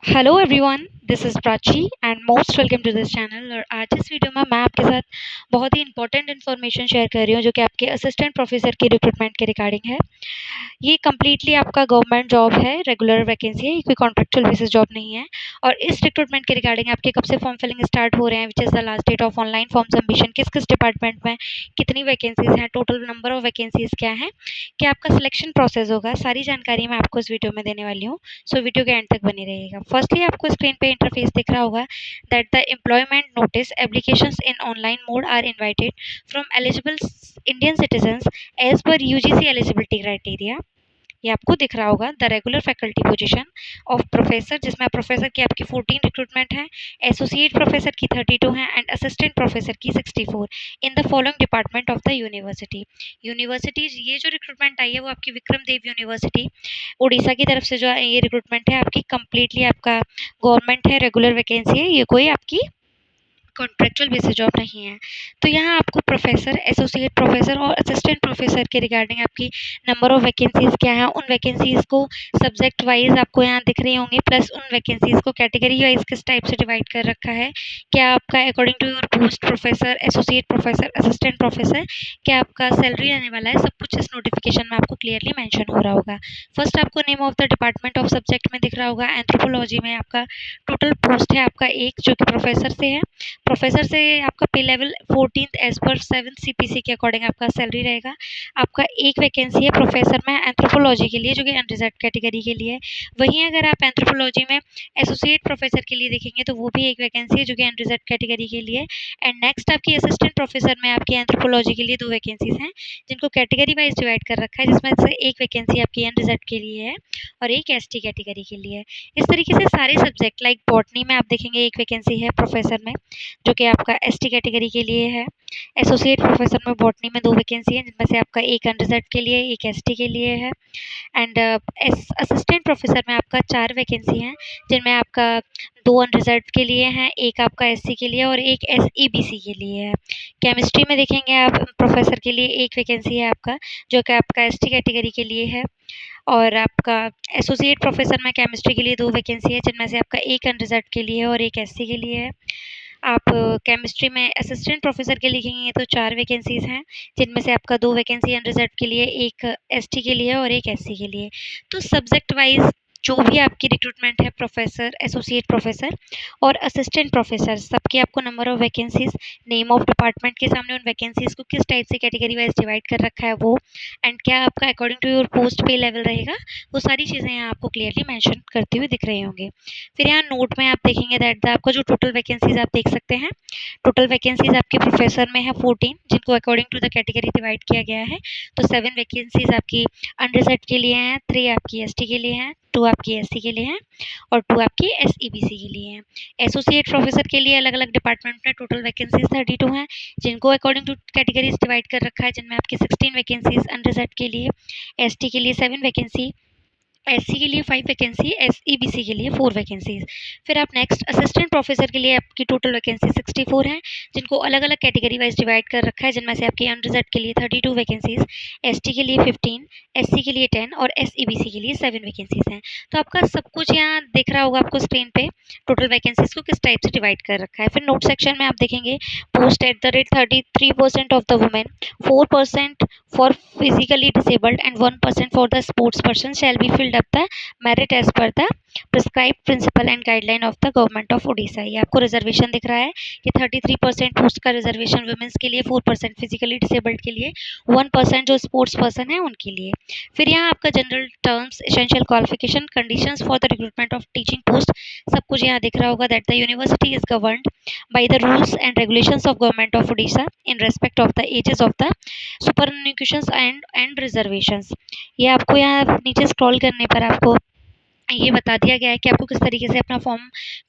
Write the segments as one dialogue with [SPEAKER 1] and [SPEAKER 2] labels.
[SPEAKER 1] Hello everyone, this is Prachi and most welcome to this channel. और आज इस video में मैं आपके साथ बहुत ही इंपॉर्टेंट इन्फॉर्मेशन शेयर कर रही हूँ जो कि आपके असिस्टेंट प्रोफेसर की रिक्रूटमेंट के रिगार्डिंग है। ये कम्प्लीटली आपका गवर्नमेंट जॉब है, रेगुलर वैकेंसी है, ये कोई कॉन्ट्रेक्चुअल बेसिस जॉब नहीं है। और इस रिक्रूटमेंट के रिगार्डिंग आपके कब से फॉर्म फिलिंग स्टार्ट हो रहे हैं, which is the last date of online form submission, किस किस डिपार्टमेंट में कितनी वैकेंसीज हैं, टोटल नंबर ऑफ वैकेंसीज क्या है, क्या आपका सिलेक्शन प्रोसेस होगा, सारी जानकारी मैं आपको इस वीडियो में देने वाली हूँ। सो वीडियो के एंड तक बने रहिएगा। फर्स्टली आपको स्क्रीन पे इंटरफेस दिख रहा होगा that the employment notice applications in online mode are invited from eligible Indian citizens as per UGC eligibility criteria. ये आपको दिख रहा होगा the regular faculty position of professor, जिसमें प्रोफेसर की आपकी 14 रिक्रूटमेंट है, एसोसिएट प्रोफेसर की 32 है एंड असिस्टेंट प्रोफेसर की 64 in the following department of the university. Universities ये जो रिक्रूटमेंट आई है वो आपकी विक्रम देव यूनिवर्सिटी उड़ीसा की तरफ से जो ये रिक्रूटमेंट है आपकी कम्प्लीटली आपका गवर्नमेंट है, रेगुलर वैकेंसी है, ये कोई आपकी कॉन्ट्रेक्चुअल बेसिस जॉब नहीं है। तो यहाँ आपको प्रोफेसर, एसोसिएट प्रोफेसर और असिस्टेंट प्रोफेसर के रिगार्डिंग आपकी नंबर ऑफ वैकेंसीज क्या है, उन वैकेंसीज को सब्जेक्ट वाइज आपको यहाँ दिख रही होंगी, प्लस उन वैकेंसीज को कैटेगरी वाइज किस टाइप से डिवाइड कर रखा है, क्या आपका according to your post professor, associate professor, assistant professor क्या आपका सैलरी रहने वाला है, सब कुछ इस नोटिफिकेशन में आपको क्लियरली मैंशन हो रहा होगा। फर्स्ट आपको name of the department of subject में दिख रहा होगा। एंथ्रोपोलॉजी में आपका टोटल पोस्ट है आपका एक, जो कि प्रोफेसर से है। प्रोफेसर से आपका पे level 14th as per 7th CPC के अकॉर्डिंग आपका सैलरी रहेगा। आपका एक वैकेंसी है प्रोफेसर में एंथ्रोपोलॉजी के लिए, जो कि अनरिजर्व कैटेगरी के लिए है। वहीं अगर आप एंथ्रोपोलॉजी में एसोसिएट प्रोफेसर के लिए देखेंगे तो वो भी एक वैकेंसी है जो कि अनरिजर्व कैटेगरी के लिए। एंड नेक्स्ट आपकी असिस्टेंट प्रोफेसर में आपकी एंथ्रोपोलॉजी के लिए दो वैकेंसीज हैं जिनको कैटेगरी वाइज डिवाइड कर रखा है, जिसमें से एक वैकेंसी आपकी अनरिजर्व के लिए है और एक एसटी कैटेगरी के लिए है। इस तरीके से सारे सब्जेक्ट लाइक बॉटनी में आप देखेंगे एक वैकेंसी है प्रोफेसर में, जो कि आपका एसटी कैटेगरी के लिए है। एसोसिएट प्रोफेसर में बॉटनी में दो वैकेंसी है, जिनमें से आपका एक अनरिजर्व के लिए, एक एसटी के लिए है। एंड असिस्टेंट प्रोफेसर में आपका चार वैकेंसी हैं, जिनमें आपका दो अनरिजर्व के लिए हैं, एक आपका एससी के लिए और एक एसईबीसी के लिए है। केमिस्ट्री में देखेंगे आप प्रोफेसर के लिए एक वैकेंसी है आपका, जो कि आपका एसटी कैटेगरी के लिए है। और आपका एसोसिएट प्रोफेसर में केमिस्ट्री के लिए दो वैकेंसी है, जिनमें से आपका एक अनरिजर्व के लिए और एक एससी के लिए है। आप केमिस्ट्री में असिस्टेंट प्रोफेसर के लिखेंगे तो चार वैकेंसीज़ हैं, जिनमें से आपका दो वैकेंसी अनरिजर्व के लिए, एक एसटी के लिए और एक एससी के लिए। तो सब्जेक्ट वाइज जो भी आपकी रिक्रूटमेंट है प्रोफेसर, एसोसिएट प्रोफेसर और असिस्टेंट प्रोफेसर, सबकी आपको number of vacancies, name of department के सामने उन वैकेंसीज को किस टाइप से कैटेगरी वाइज डिवाइड कर रखा है वो, एंड क्या आपका अकॉर्डिंग टू योर पोस्ट पे लेवल रहेगा, वो सारी चीज़ें यहाँ आपको क्लियरली मैंशन करते हुए दिख रहे होंगे। फिर यहाँ नोट में आप देखेंगे दैट आपका जो टोटल वैकेंसीज आप देख सकते हैं, टोटल वैकेंसीज आपके प्रोफेसर में है 14, जिनको according to the category divide किया गया है। तो 7 वैकेंसीज आपकी अनरिजर्व के लिए हैं, 3 आपकी एसटी के लिए हैं, 2 आपकी एससी के लिए हैं और 2 आपकी एसईबीसी के लिए हैं। एसोसिएट प्रोफेसर के लिए अलग अलग डिपार्टमेंट में टोटल वैकेंसीज 32 हैं, जिनको अकॉर्डिंग टू कैटेगरीज डिवाइड कर रखा है, जिनमें आपकी 16 वैकेंसीज अनरिजर्व के लिए, एसटी के लिए 7 वैकेंसी, एससी के लिए 5 वैकेंसी, एसईबीसी के लिए 4 वैकेंसीज। फिर आप नेक्स्ट असिस्टेंट प्रोफेसर के लिए आपकी टोटल वैकेंसी 64 हैं, जिनको अलग अलग कैटेगरी वाइज डिवाइड कर रखा है, जिनमें से आपकी अनरिजर्व के लिए 32 वैकेंसीज, एसटी के लिए 15, एससी के लिए 10 और एसईबीसी के लिए 7 वैकेंसीज हैं। तो आपका सब कुछ यहाँ दिख रहा होगा आपको स्क्रीन पे, टोटल वैकेंसीज को किस टाइप से डिवाइड कर रखा है। फिर नोट सेक्शन में आप देखेंगे post at the rate 33% of the women, 4% for physically disabled and 1% for the sports person shall be filled up the merit as per the prescribed principle and guideline of the government of Odisha। ये आपको reservation दिख रहा है कि 33% post का reservation women's के लिए, 4% physically disabled के लिए, 1% जो स्पोर्ट्स पर्सन है उनके लिए। फिर यहाँ आपका general terms, essential qualification, conditions for the recruitment of teaching post, सब कुछ यहाँ दिख रहा होगा that the university is governed by the rules and regulations of government of Odisha in respect of the ages of the सुपरन्यूकेशंस and reservations. ये आपको यहाँ नीचे स्क्रॉल करने पर आपको ये बता दिया गया है कि आपको किस तरीके से अपना फॉर्म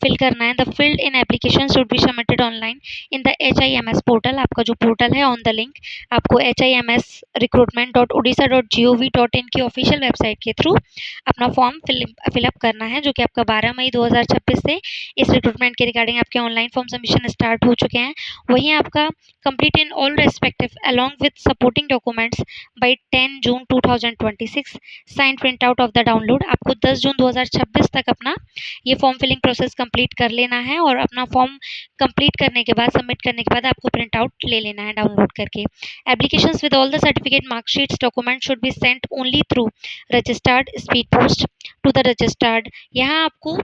[SPEAKER 1] फिल करना है। The field in application should be submitted online in the HIMS portal. आपका जो पोर्टल है ऑन द लिंक आपको HIMS recruitment.odisha.gov.in की ऑफिशियल वेबसाइट के थ्रू अपना फॉर्म फिलअप करना है, जो कि आपका 12 मई 2026 से इस रिक्रूटमेंट के रिगार्डिंग आपके ऑनलाइन फॉर्म सबमिशन स्टार्ट हो चुके हैं। वहीं आपका complete in all respective along with supporting documents by 10 June 2026, sign print out of the download आपको 10 जून 2026 तक अपना ये फॉर्म फिलिंग प्रोसेस कंप्लीट कर लेना है और अपना फॉर्म कंप्लीट करने के बाद, सबमिट करने के बाद आपको प्रिंट आउट ले लेना है डाउनलोड करके। Applications with all the certificate, marksheets, document should be sent only through registered speed post to the registered. यहाँ आपको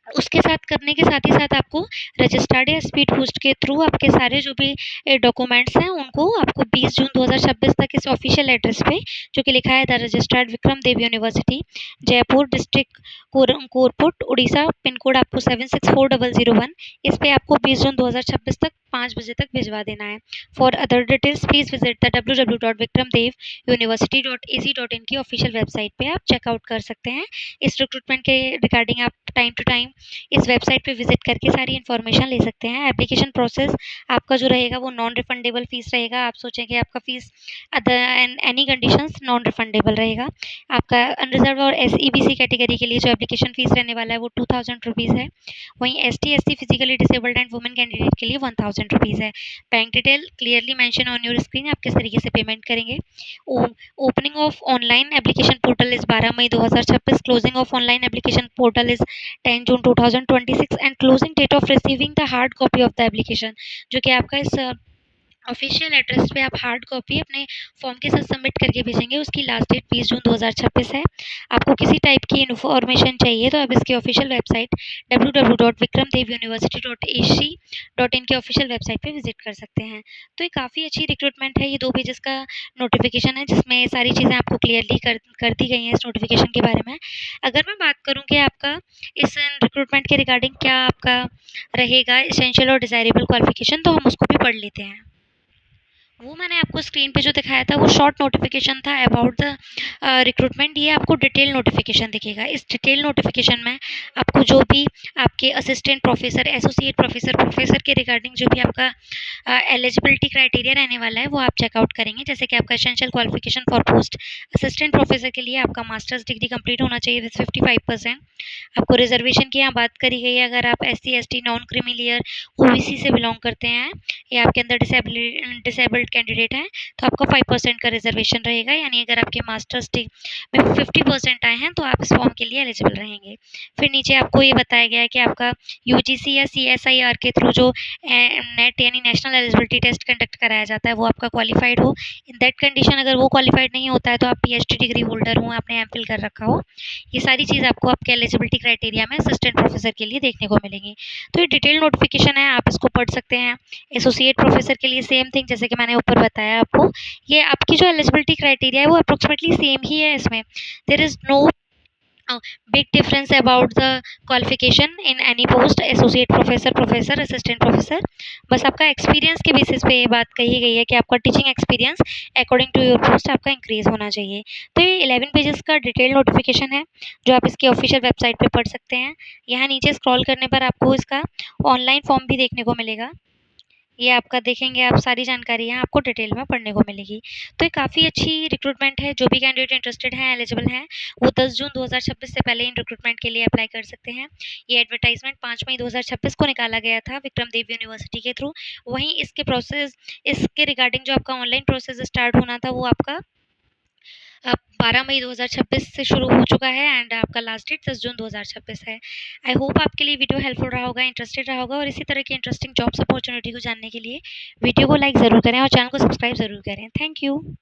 [SPEAKER 1] उसके साथ करने के साथ ही साथ आपको रजिस्टर्ड या स्पीड पोस्ट के थ्रू आपके सारे जो भी डॉक्यूमेंट्स हैं उनको आपको 20 जून 2026 तक इस ऑफिशियल एड्रेस पे, जो कि लिखा है the registered Vikram Dev university, Jeypore district, Koraput, Orissa, pin code आपको 764001, इस पे आपको 20 जून 2026 तक 5 बजे तक भिजवा देना है। For other details please visit the www.vikramdev.university.ac.in की ऑफिशियल वेबसाइट पे आप चेकआउट कर सकते हैं। इस रिक्रूटमेंट के रिगार्डिंग आप टाइम टू टाइम इस वेबसाइट पे विजिट करके सारी इन्फॉर्मेशन ले सकते हैं। एप्लीकेशन प्रोसेस आपका जो रहेगा वो नॉन रिफंडेबल फीस रहेगा। आप सोचेंगे आपका fees other and any conditions non refundable रहेगा। आपका अनरिजर्व और SEBC कैटेगरी के लिए जो एप्लीकेशन फीस रहने वाला है वो 2000 रुपीज़ है। वहीं ST/SC physically disabled and women candidate के लिए 1000 रुपीज़ है। Bank detail clearly mention on your screen, आप किस तरीके से पेमेंट करेंगे। Opening of online application portal is 12 May 2026। Closing of online application portal is 10 June 2026 and closing date of receiving the hard copy of the application, जो कि आपका इस official address पे आप हार्ड कॉपी अपने फॉर्म के साथ सबमिट करके भेजेंगे, उसकी लास्ट डेट 20 जून 2026 है। आपको किसी टाइप की इन्फॉर्मेशन चाहिए तो आप इसकी ऑफिशियल वेबसाइट www.vikramdev.university.ac.in की ऑफिशियल वेबसाइट पे विजिट कर सकते हैं। तो ये काफ़ी अच्छी रिक्रूटमेंट है। ये 2 पेजेस का नोटिफिकेशन है जिसमें सारी चीज़ें आपको क्लियरली कर दी गई हैं इस नोटिफिकेशन के बारे में। अगर मैं बात करूँ कि आपका इस रिक्रूटमेंट के रिगार्डिंग क्या आपका रहेगा एसेंशियल और डिज़ायरेबल क्वालिफिकेशन, तो हम उसको भी पढ़ लेते हैं। वो मैंने आपको स्क्रीन पे जो दिखाया था वो शॉर्ट नोटिफिकेशन था अबाउट द रिक्रूटमेंट। ये आपको डिटेल नोटिफिकेशन दिखेगा। इस डिटेल नोटिफिकेशन में आपको जो भी आपके assistant professor, associate professor, professor के रिगार्डिंग जो भी आपका एलिजिबिलिटी क्राइटेरिया रहने वाला है वो आप चेकआउट करेंगे। जैसे कि आपका essential qualification for post assistant professor के लिए आपका मास्टर्स डिग्री कंप्लीट होना चाहिए विद 55%। आपको रिजर्वेशन की यहाँ बात करी गई है। अगर आप SC/ST, नॉन क्रीमी OBC से बिलोंग करते हैं या आपके अंदर डिसेबल्ड कैंडिडेट हैं तो आपका 5% का रिजर्वेशन रहेगा। यानी अगर आपके मास्टर्स में 50% आए हैं तो आप इस फॉर्म के लिए एलिजिबल रहेंगे। फिर नीचे आपको ये बताया गया है कि आपका UGC या CSIR के थ्रू जो नेट यानी नेशनल एलिजिबिलिटी टेस्ट कंडक्ट कराया जाता है वो आपका क्वालिफाइड हो। इन दैट कंडीशन अगर वो क्वालिफाइड नहीं होता है तो आप PhD डिग्री होल्डर हो, आपने MPhil कर रखा हो। ये सारी चीज़ आपको आपके एलिजिबिलिटी क्राइटेरिया में असिस्टेंट प्रोफेसर के लिए देखने को मिलेंगी। तो ये डिटेल नोटिफिकेशन है, आप इसको पढ़ सकते हैं। एसोसिएट प्रोफेसर के लिए सेम थिंग, जैसे कि मैंने ऊपर बताया आपको, ये आपकी जो एलिजिबिलिटी क्राइटेरिया है वो अप्रोक्सीमेटली सेम ही है। इसमें there is no big difference about the qualification in any post, associate professor, professor, assistant professor. बस आपका एक्सपीरियंस के बेसिस पे ये बात कही गई है कि आपका teaching experience according to your post आपका इंक्रीज होना चाहिए। तो ये 11 पेजेस का डिटेल नोटिफिकेशन है जो आप इसकी ऑफिशियल वेबसाइट पे पढ़ सकते हैं। यहाँ नीचे स्क्रॉल करने पर आपको इसका ऑनलाइन फॉर्म भी देखने को मिलेगा। ये आपका देखेंगे आप, सारी जानकारी यहाँ आपको डिटेल में पढ़ने को मिलेगी। तो ये काफ़ी अच्छी रिक्रूटमेंट है। जो भी कैंडिडेट इंटरेस्टेड हैं, एलिजिबल हैं, वो 10 जून 2026 से पहले इन रिक्रूटमेंट के लिए अप्लाई कर सकते हैं। ये एडवर्टाइजमेंट 5 मई 2026 को निकाला गया था विक्रम देव यूनिवर्सिटी के थ्रू। वहीं इसके रिगार्डिंग जो आपका ऑनलाइन प्रोसेस स्टार्ट होना था वो आपका 12 मई 2026 से शुरू हो चुका है एंड आपका लास्ट डेट 10 जून 2026 है। आई होप आपके लिए वीडियो हेल्पफुल रहा होगा, इंटरेस्टेड रहा होगा, और इसी तरह की इंटरेस्टिंग जॉब्स अपॉर्चुनिटी को जानने के लिए वीडियो को लाइक ज़रूर करें और चैनल को सब्सक्राइब ज़रूर करें। Thank you.